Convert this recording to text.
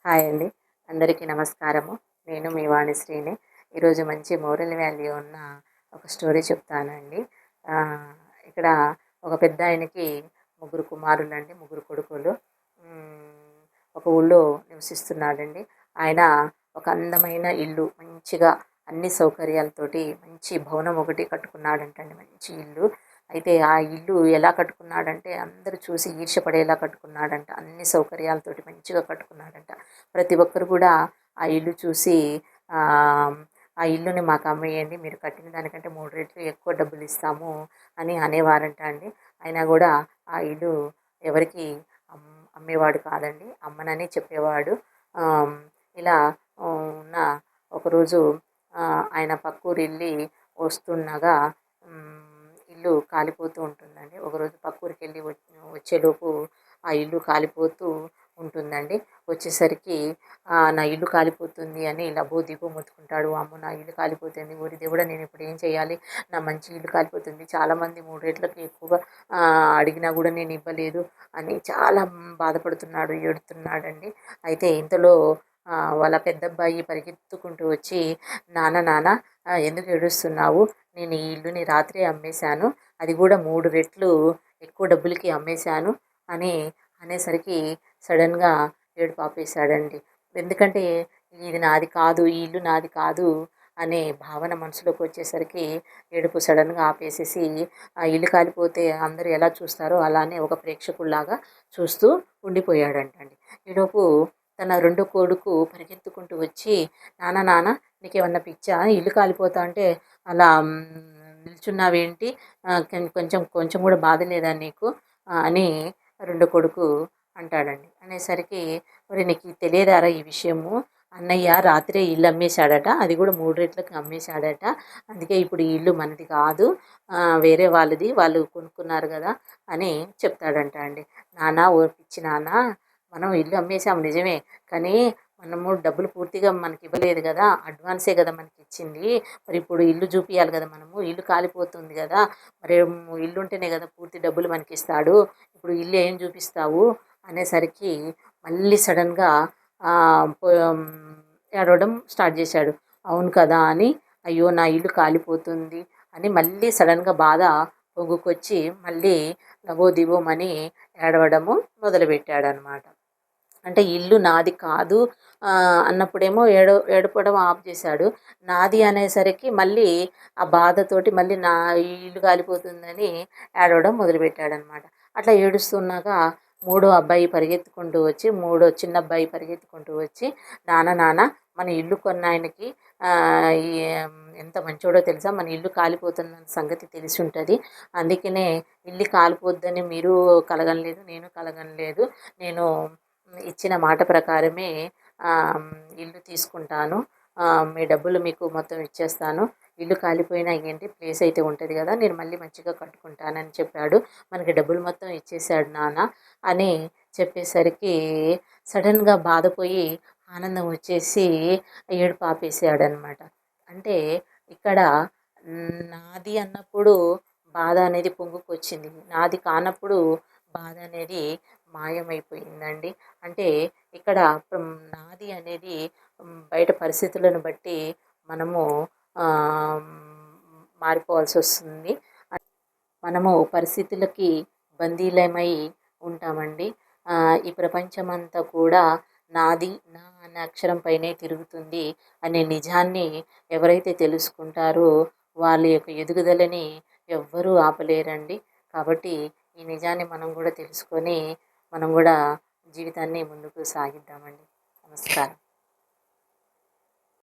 Hi అండి. అందరికీ నమస్కారము. నేను మీ వాణిశ్రీని. ఈరోజు మంచి మోరల్ వాల్యూ ఉన్న ఒక స్టోరీ చెప్తానండి. ఇక్కడ ఒక పెద్దాయనకి ముగ్గురు కుమారులండి, ముగ్గురు కొడుకులు. ఒక ఊళ్ళో నివసిస్తున్నాడండి. ఆయన ఒక అందమైన ఇల్లు, మంచిగా అన్ని సౌకర్యాలతోటి మంచి భవనం ఒకటి కట్టుకున్నాడంటండి, మంచి ఇల్లు. అయితే ఆ ఇల్లు ఎలా కట్టుకున్నాడంటే అందరూ చూసి ఈర్ష్యపడేలా కట్టుకున్నాడంట. అన్ని సౌకర్యాలతోటి మంచిగా కట్టుకున్నాడంట. ప్రతి ఒక్కరు కూడా ఆ ఇల్లు చూసి ఆ ఇల్లుని మాకు అమ్మేయండి, మీరు కట్టిన దానికంటే 3 రెట్లు ఎక్కువ డబ్బులు ఇస్తాము అని అనేవారంట అండి. అయినా కూడా ఆ ఇల్లు ఎవరికి అమ్మేవాడు కాదండి, అమ్మనని చెప్పేవాడు. ఇలా ఉన్న ఒకరోజు ఆయన పక్కూరు వెళ్ళి వస్తుండగా ఇల్లు కాలిపోతూ ఉంటుందండి. ఒకరోజు పక్కూరికి వెళ్ళి వచ్చేలోపు ఆ ఇల్లు కాలిపోతూ ఉంటుందండి. వచ్చేసరికి నా ఇల్లు కాలిపోతుంది అని లబో దిబో మొత్తుకుంటాడు. అమ్మో, నా ఇల్లు కాలిపోతుంది, ఓరి దేవుడా, నేను ఇప్పుడు ఏం చేయాలి, నా మంచి ఇల్లు కాలిపోతుంది, చాలామంది 3 రెట్లకి ఎక్కువగా అడిగినా కూడా నేను ఇవ్వలేదు అని చాలా బాధపడుతున్నాడు, ఏడుతున్నాడండి. అయితే ఇంతలో వాళ్ళ పెద్దబ్బాయి పరిగెత్తుకుంటూ వచ్చి, నాన్న నాన్న ఎందుకు ఏడుస్తున్నావు, నేను ఈ ఇల్లుని రాత్రే అమ్మేశాను, అది కూడా 3 రెట్లు ఎక్కువ డబ్బులకి అమ్మేశాను అని అనేసరికి సడన్గా ఏడుపు ఆపేశాడండి. ఎందుకంటే ఇది నాది కాదు, ఈ ఇల్లు నాది కాదు అనే భావన మనసులోకి వచ్చేసరికి ఏడుపు సడన్గా ఆపేసేసి, ఆ ఇల్లు కాలిపోతే అందరూ ఎలా చూస్తారో అలానే ఒక ప్రేక్షకుల్లాగా చూస్తూ ఉండిపోయాడంటండి. ఈలోపు తన రెండో కొడుకు పరిగెత్తుకుంటూ వచ్చి, నాన్న నాన్న నీకేమన్నా పిచ్చా, ఇల్లు కాలిపోతా అంటే అలా నిల్చున్నావేంటి, కొంచెం కొంచెం కూడా బాధ లేదా నీకు అని రెండో కొడుకు అంటాడండి. అనేసరికి, మరి నీకు తెలియదారా ఈ విషయము, అన్నయ్య రాత్రే ఇల్లు అమ్మేశాడట, అది కూడా 3 రెట్లకి అమ్మేశాడట, అందుకే ఇప్పుడు ఈ ఇల్లు మనది కాదు, వేరే వాళ్ళది, వాళ్ళు కొనుక్కున్నారు కదా అని చెప్తాడంట అండి. నాన్న, ఓ పిచ్చి నాన్న, మనం ఇల్లు అమ్మేశాం నిజమే, కానీ మనము డబ్బులు పూర్తిగా మనకి ఇవ్వలేదు కదా, అడ్వాన్సే కదా మనకి ఇచ్చింది, మరి ఇప్పుడు ఇల్లు చూపియాలి కదా, మనము ఇల్లు కాలిపోతుంది కదా, మరి ఇల్లు ఉంటేనే కదా పూర్తి డబ్బులు మనకి ఇస్తాడు, ఇప్పుడు ఇల్లు ఏం చూపిస్తావు అనేసరికి మళ్ళీ సడన్గా ఏడవడం స్టార్ట్ చేశాడు. అవును కదా అని, అయ్యో నా ఇల్లు కాలిపోతుంది అని మళ్ళీ సడన్గా బాధ పొంగుకొచ్చి మళ్ళీ లబోదిబోమని ఏడవడము మొదలుపెట్టాడనమాట. అంటే ఇల్లు నాది కాదు అన్నప్పుడేమో ఏడపడం ఆఫ్ చేశాడు. నాది అనేసరికి మళ్ళీ ఆ బాధతోటి మళ్ళీ నా ఇల్లు కాలిపోతుందని ఏడవడం మొదలుపెట్టాడనమాట. అట్లా ఏడుస్తున్నాక మూడో చిన్న అబ్బాయి పరిగెత్తుకుంటూ వచ్చి, నాన్న నాన్న, మన ఇల్లు కొన్నాయనకి ఈ ఎంత మంచోడో తెలుసా, మన ఇల్లు కాలిపోతున్న సంగతి తెలిసి ఉంటుంది, అందుకనే ఇల్లు కాలిపోద్దని మీరు కలగనలేదు, నేను కలగనలేదు, నేను ఇచ్చిన మాట ప్రకారమే ఇల్లు తీసుకుంటాను, మీ డబ్బులు మీకు మొత్తం ఇచ్చేస్తాను, ఇల్లు కాలిపోయినా ఏంటి, ప్లేస్ అయితే ఉంటుంది కదా, నేను మళ్ళీ మంచిగా కట్టుకుంటానని చెప్పాడు, మనకి డబ్బులు మొత్తం ఇచ్చేసాడు నాన్న అని చెప్పేసరికి సడన్గా బాధపోయి ఆనందం వచ్చేసి ఏడుపు ఆపేసాడనమాట. అంటే ఇక్కడ నాది అన్నప్పుడు బాధ అనేది పొంగుకొచ్చింది, నాది కానప్పుడు బాధ అనేది మాయమైపోయిందండి. అంటే ఇక్కడ నాది అనేది బయట పరిస్థితులను బట్టి మనము మారిపోవాల్సి వస్తుంది. మనము పరిస్థితులకి బందీలమై ఉంటామండి. ఈ ప్రపంచమంతా కూడా నాది, నా అనే అక్షరం పైనే తిరుగుతుంది అనే నిజాన్ని ఎవరైతే తెలుసుకుంటారో వాళ్ళ యొక్క ఎదుగుదలని ఎవ్వరూ ఆపలేరండి. కాబట్టి ఈ నిజాన్ని మనం కూడా తెలుసుకొని మనం కూడా జీవితాన్ని ముందుకు సాగిద్దామండి. నమస్కారం.